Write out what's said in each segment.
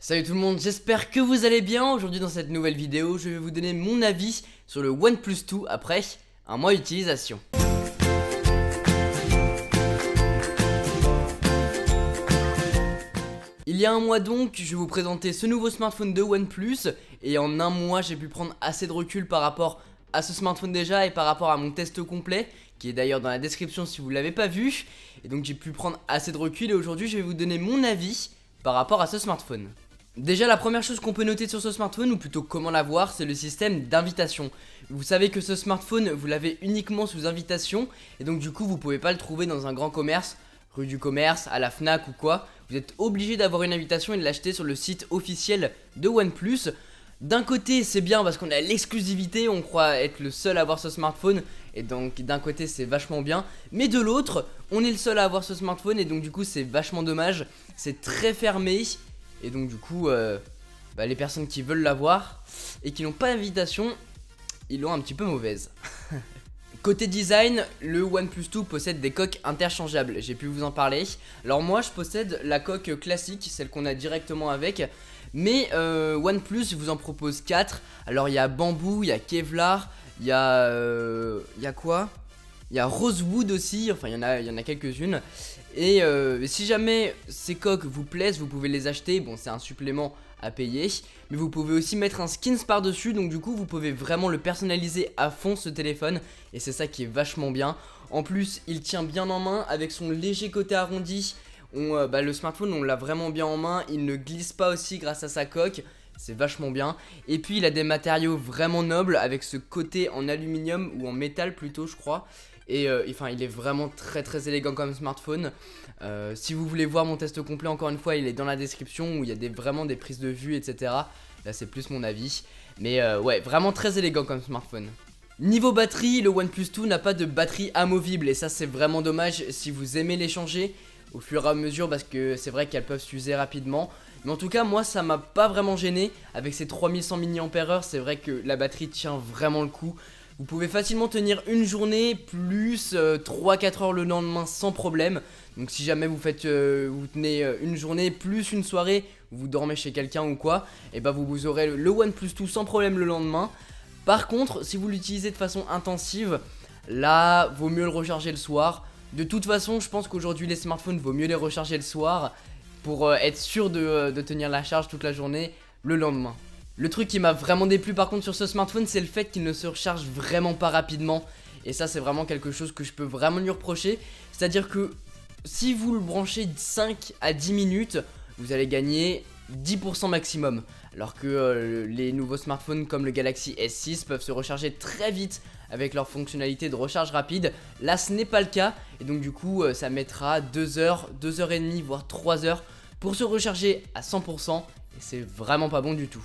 Salut tout le monde, j'espère que vous allez bien. Aujourd'hui dans cette nouvelle vidéo, je vais vous donner mon avis sur le OnePlus 2 après un mois d'utilisation. Il y a un mois donc, je vais vous présenter ce nouveau smartphone de OnePlus. Et en un mois, j'ai pu prendre assez de recul par rapport à ce smartphone déjà et par rapport à mon test complet, qui est d'ailleurs dans la description si vous ne l'avez pas vu. Et donc j'ai pu prendre assez de recul et aujourd'hui je vais vous donner mon avis par rapport à ce smartphone. Déjà la première chose qu'on peut noter sur ce smartphone, ou plutôt comment l'avoir, c'est le système d'invitation. Vous savez que ce smartphone, vous l'avez uniquement sous invitation, et donc du coup vous pouvez pas le trouver dans un grand commerce, rue du commerce, à la Fnac ou quoi. Vous êtes obligé d'avoir une invitation et de l'acheter sur le site officiel de OnePlus. D'un côté c'est bien parce qu'on a l'exclusivité, on croit être le seul à avoir ce smartphone, et donc d'un côté c'est vachement bien, mais de l'autre on est le seul à avoir ce smartphone et donc du coup c'est vachement dommage, c'est très fermé. Et donc du coup, les personnes qui veulent l'avoir et qui n'ont pas d'invitation, ils l'ont un petit peu mauvaise. Côté design, le OnePlus 2 possède des coques interchangeables, j'ai pu vous en parler. Alors moi je possède la coque classique, celle qu'on a directement avec. Mais OnePlus vous en propose 4. Alors il y a bambou, il y a Kevlar, il y a quoi? Il y a Rosewood aussi, enfin il y en a quelques-unes. Et si jamais ces coques vous plaisent, vous pouvez les acheter. Bon, c'est un supplément à payer, mais vous pouvez aussi mettre un skins par dessus. Donc du coup vous pouvez vraiment le personnaliser à fond ce téléphone. Et c'est ça qui est vachement bien. En plus il tient bien en main avec son léger côté arrondi. Le smartphone on l'a vraiment bien en main. Il ne glisse pas aussi grâce à sa coque. C'est vachement bien. Et puis il a des matériaux vraiment nobles avec ce côté en aluminium ou en métal plutôt je crois. Et il est vraiment très élégant comme smartphone. Si vous voulez voir mon test complet, encore une fois, il est dans la description où il y a vraiment des prises de vue, etc. Là, c'est plus mon avis. Mais ouais, vraiment très élégant comme smartphone. Niveau batterie, le OnePlus 2 n'a pas de batterie amovible. Et ça, c'est vraiment dommage si vous aimez les changer au fur et à mesure. Parce que c'est vrai qu'elles peuvent s'user rapidement. Mais en tout cas, moi, ça m'a pas vraiment gêné. Avec ces 3100 mAh, c'est vrai que la batterie tient vraiment le coup. Vous pouvez facilement tenir une journée plus 3-4 heures le lendemain sans problème. Donc si jamais vous tenez une journée plus une soirée, vous dormez chez quelqu'un ou quoi, et bah vous aurez le OnePlus 2 sans problème le lendemain. Par contre, si vous l'utilisez de façon intensive, là vaut mieux le recharger le soir. De toute façon, je pense qu'aujourd'hui les smartphones vaut mieux les recharger le soir pour être sûr de tenir la charge toute la journée le lendemain. Le truc qui m'a vraiment déplu par contre sur ce smartphone, c'est le fait qu'il ne se recharge vraiment pas rapidement. Et ça c'est vraiment quelque chose que je peux vraiment lui reprocher. C'est à dire que si vous le branchez 5 à 10 minutes, vous allez gagner 10% maximum. Alors que les nouveaux smartphones comme le Galaxy S6 peuvent se recharger très vite avec leur fonctionnalité de recharge rapide. Là ce n'est pas le cas et donc du coup ça mettra 2 heures, 2 heures et demie voire 3 heures pour se recharger à 100%. Et c'est vraiment pas bon du tout.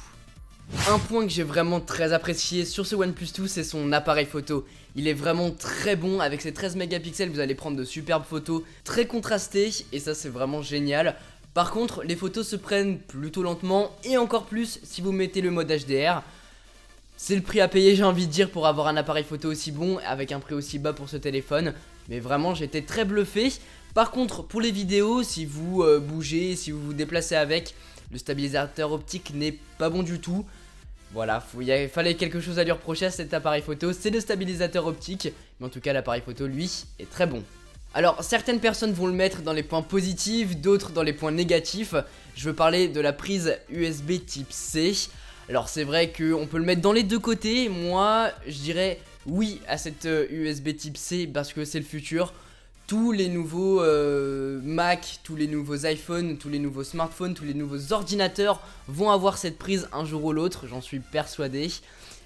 Un point que j'ai vraiment très apprécié sur ce OnePlus 2, c'est son appareil photo. Il est vraiment très bon, avec ses 13 mégapixels vous allez prendre de superbes photos très contrastées et ça c'est vraiment génial. Par contre les photos se prennent plutôt lentement et encore plus si vous mettez le mode HDR. C'est le prix à payer j'ai envie de dire pour avoir un appareil photo aussi bon avec un prix aussi bas pour ce téléphone. Mais vraiment j'étais très bluffé. Par contre pour les vidéos, si vous bougez, si vous vous déplacez avec, le stabilisateur optique n'est pas bon du tout. Voilà, il fallait quelque chose à lui reprocher à cet appareil photo, c'est le stabilisateur optique. Mais en tout cas l'appareil photo lui est très bon. Alors certaines personnes vont le mettre dans les points positifs, d'autres dans les points négatifs. Je veux parler de la prise USB type C. Alors c'est vrai qu'on peut le mettre dans les deux côtés. Moi je dirais oui à cette USB type C parce que c'est le futur. Tous les nouveaux Mac, tous les nouveaux iPhones, tous les nouveaux smartphones, tous les nouveaux ordinateurs vont avoir cette prise un jour ou l'autre, j'en suis persuadé.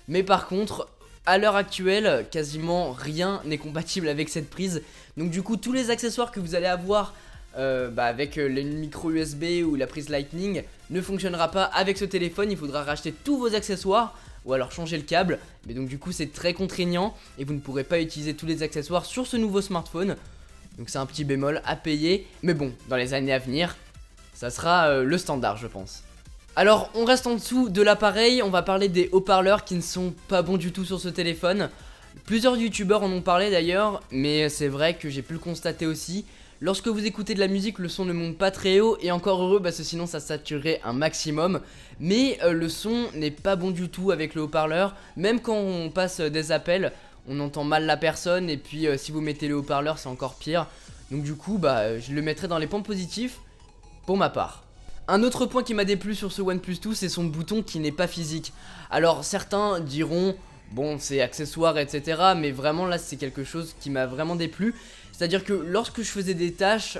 Mais par contre, à l'heure actuelle, quasiment rien n'est compatible avec cette prise. Donc du coup, tous les accessoires que vous allez avoir avec le micro USB ou la prise Lightning ne fonctionnera pas avec ce téléphone. Il faudra racheter tous vos accessoires ou alors changer le câble. Mais donc du coup, c'est très contraignant et vous ne pourrez pas utiliser tous les accessoires sur ce nouveau smartphone. Donc c'est un petit bémol à payer, mais bon, dans les années à venir, ça sera le standard je pense. Alors on reste en dessous de l'appareil, on va parler des haut-parleurs qui ne sont pas bons du tout sur ce téléphone. Plusieurs youtubeurs en ont parlé d'ailleurs, mais c'est vrai que j'ai pu le constater aussi. Lorsque vous écoutez de la musique, le son ne monte pas très haut, et encore heureux parce que sinon ça saturerait un maximum. Mais le son n'est pas bon du tout avec le haut-parleur, même quand on passe des appels, on entend mal la personne, et puis si vous mettez le haut-parleur c'est encore pire. Donc du coup je le mettrai dans les points positifs pour ma part. Un autre point qui m'a déplu sur ce OnePlus 2, c'est son bouton qui n'est pas physique. Alors certains diront, bon c'est accessoire etc, mais vraiment là c'est quelque chose qui m'a vraiment déplu. C'est à dire que lorsque je faisais des tâches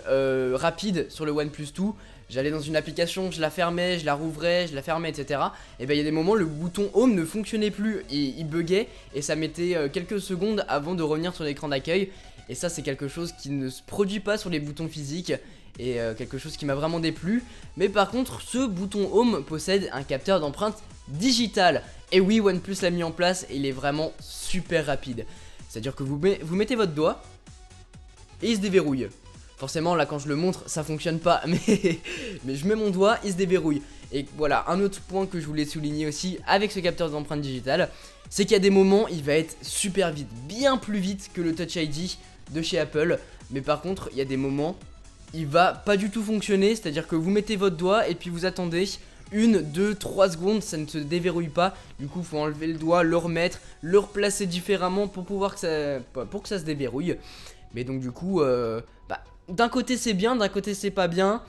rapides sur le OnePlus 2, j'allais dans une application, je la fermais, je la rouvrais, je la fermais etc. Et ben il y a des moments le bouton home ne fonctionnait plus, il buguait et ça mettait quelques secondes avant de revenir sur l'écran d'accueil. Et ça c'est quelque chose qui ne se produit pas sur les boutons physiques. Et quelque chose qui m'a vraiment déplu. Mais par contre ce bouton home possède un capteur d'empreinte digitale. Et oui, OnePlus l'a mis en place et il est vraiment super rapide. C'est à dire que vous mettez votre doigt et il se déverrouille. Forcément là quand je le montre ça fonctionne pas, mais je mets mon doigt, il se déverrouille. Et voilà, un autre point que je voulais souligner aussi avec ce capteur d'empreinte digitale, c'est qu'il y a des moments il va être super vite, bien plus vite que le Touch ID de chez Apple. Mais par contre il y a des moments il va pas du tout fonctionner, c'est à dire que vous mettez votre doigt et puis vous attendez 1, 2, 3 secondes, ça ne se déverrouille pas. Du coup faut enlever le doigt, le remettre, le replacer différemment pour que ça se déverrouille. Mais donc du coup d'un côté c'est bien, d'un côté c'est pas bien.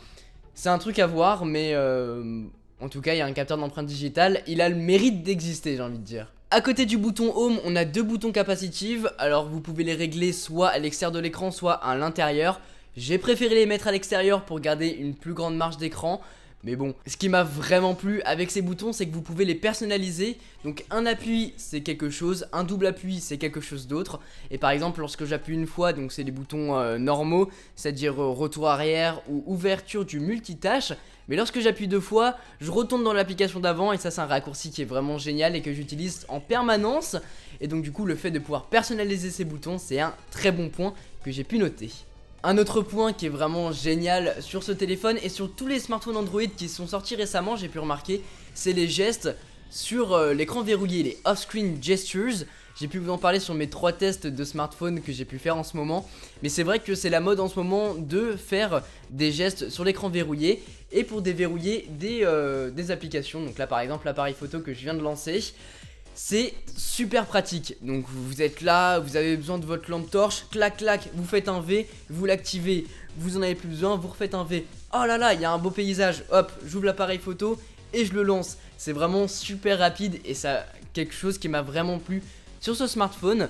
C'est un truc à voir, mais en tout cas il y a un capteur d'empreinte digitale, il a le mérite d'exister, j'ai envie de dire. À côté du bouton home, on a deux boutons capacitives. Alors vous pouvez les régler soit à l'extérieur de l'écran, soit à l'intérieur. J'ai préféré les mettre à l'extérieur pour garder une plus grande marge d'écran. Mais bon, ce qui m'a vraiment plu avec ces boutons, c'est que vous pouvez les personnaliser. Donc un appui c'est quelque chose, un double appui c'est quelque chose d'autre. Et par exemple lorsque j'appuie une fois, donc c'est les boutons normaux, c'est-à-dire retour arrière ou ouverture du multitâche. Mais lorsque j'appuie deux fois, je retourne dans l'application d'avant et ça c'est un raccourci qui est vraiment génial et que j'utilise en permanence. Et donc du coup le fait de pouvoir personnaliser ces boutons c'est un très bon point que j'ai pu noter. Un autre point qui est vraiment génial sur ce téléphone et sur tous les smartphones Android qui sont sortis récemment, j'ai pu remarquer, c'est les gestes sur l'écran verrouillé, les off-screen gestures. J'ai pu vous en parler sur mes 3 tests de smartphone que j'ai pu faire en ce moment. Mais c'est vrai que c'est la mode en ce moment de faire des gestes sur l'écran verrouillé et pour déverrouiller des applications. Donc là par exemple l'appareil photo que je viens de lancer. C'est super pratique, donc vous êtes là, vous avez besoin de votre lampe torche, clac clac, vous faites un V, vous l'activez, vous en avez plus besoin, vous refaites un V. Oh là là, il y a un beau paysage, hop, j'ouvre l'appareil photo et je le lance. C'est vraiment super rapide et ça quelque chose qui m'a vraiment plu sur ce smartphone.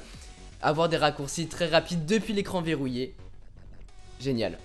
Avoir des raccourcis très rapides depuis l'écran verrouillé, génial.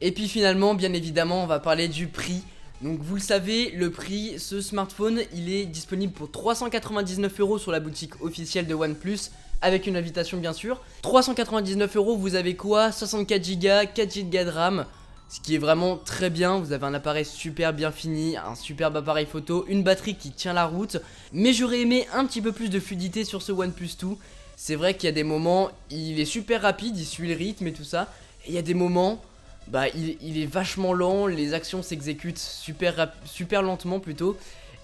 Et puis finalement, bien évidemment, on va parler du prix. Donc vous le savez, le prix, ce smartphone, il est disponible pour 399 € sur la boutique officielle de OnePlus, avec une invitation bien sûr. 399 €, vous avez quoi? 64 Go, 4 Go de RAM, ce qui est vraiment très bien. Vous avez un appareil super bien fini, un superbe appareil photo, une batterie qui tient la route. Mais j'aurais aimé un petit peu plus de fluidité sur ce OnePlus 2. C'est vrai qu'il y a des moments, il est super rapide, il suit le rythme et tout ça. Et il y a des moments... il est vachement lent, les actions s'exécutent super lentement plutôt.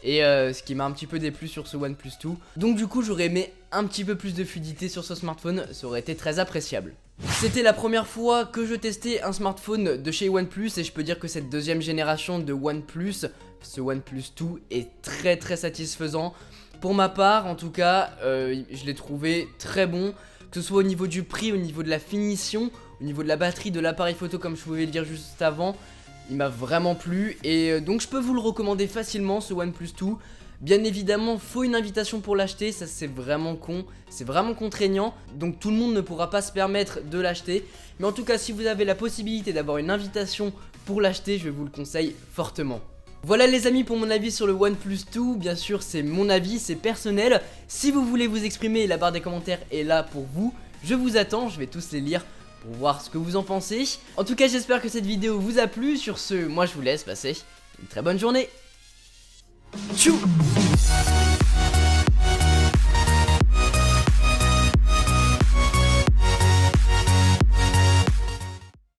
Et ce qui m'a un petit peu déplu sur ce OnePlus 2. Donc du coup j'aurais aimé un petit peu plus de fluidité sur ce smartphone, ça aurait été très appréciable. C'était la première fois que je testais un smartphone de chez OnePlus et je peux dire que cette deuxième génération de OnePlus, ce OnePlus 2 est très satisfaisant. Pour ma part en tout cas, je l'ai trouvé très bon, que ce soit au niveau du prix, au niveau de la finition, au niveau de la batterie, de l'appareil photo comme je pouvais le dire juste avant. Il m'a vraiment plu et donc je peux vous le recommander facilement ce OnePlus 2. Bien évidemment faut une invitation pour l'acheter, ça c'est vraiment con, c'est vraiment contraignant. Donc tout le monde ne pourra pas se permettre de l'acheter. Mais en tout cas si vous avez la possibilité d'avoir une invitation pour l'acheter, je vous le conseille fortement. Voilà les amis pour mon avis sur le OnePlus 2, bien sûr c'est mon avis, c'est personnel. Si vous voulez vous exprimer, la barre des commentaires est là pour vous. Je vous attends, je vais tous les lire pour voir ce que vous en pensez. En tout cas j'espère que cette vidéo vous a plu. Sur ce, moi je vous laisse passer une très bonne journée. Tchou.